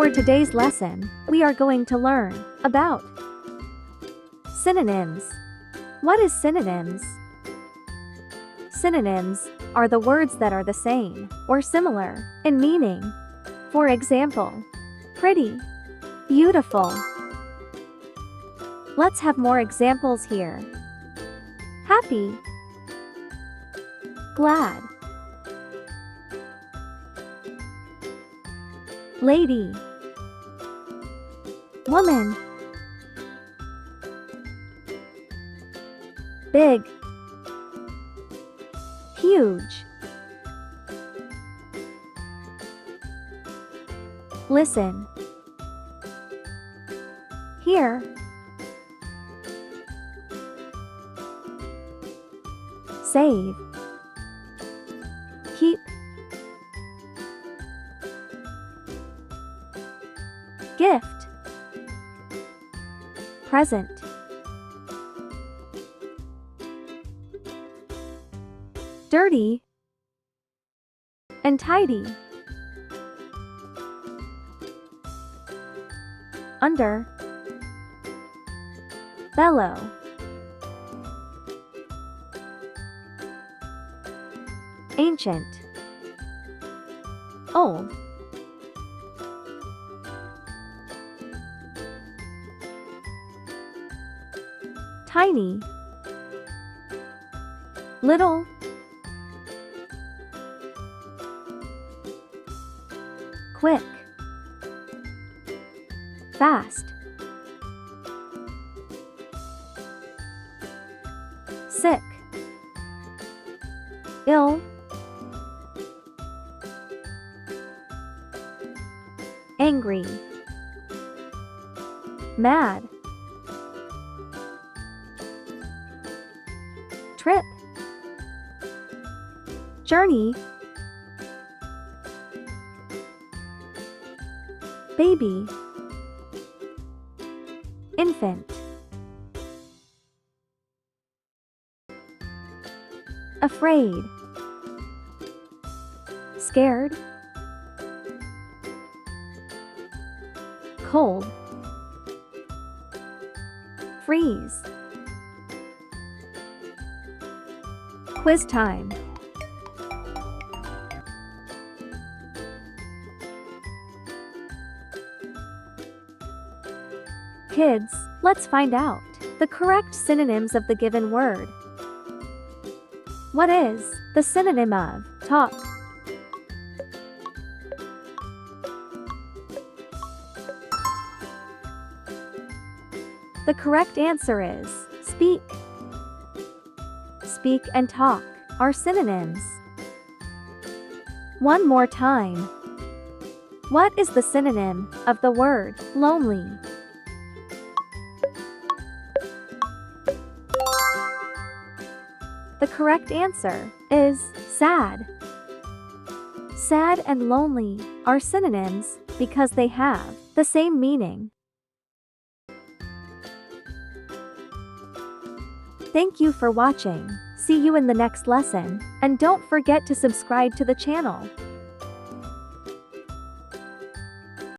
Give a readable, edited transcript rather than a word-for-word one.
For today's lesson, we are going to learn about synonyms. What is synonyms? Synonyms are the words that are the same or similar in meaning. For example, pretty, beautiful. Let's have more examples here. Happy, glad, lady, woman, big, huge. Listen, hear, save, keep, gift, present, dirty, and tidy, under, bellow, ancient, old, tiny, little, quick, fast, sick, ill, angry, mad, trip, journey, baby, infant, afraid, scared, cold, freeze. Quiz time. Kids, let's find out the correct synonyms of the given word. What is the synonym of talk? The correct answer is speak. Speak and talk are synonyms. One more time. What is the synonym of the word lonely? The correct answer is sad. Sad and lonely are synonyms because they have the same meaning. Thank you for watching. See you in the next lesson, and don't forget to subscribe to the channel.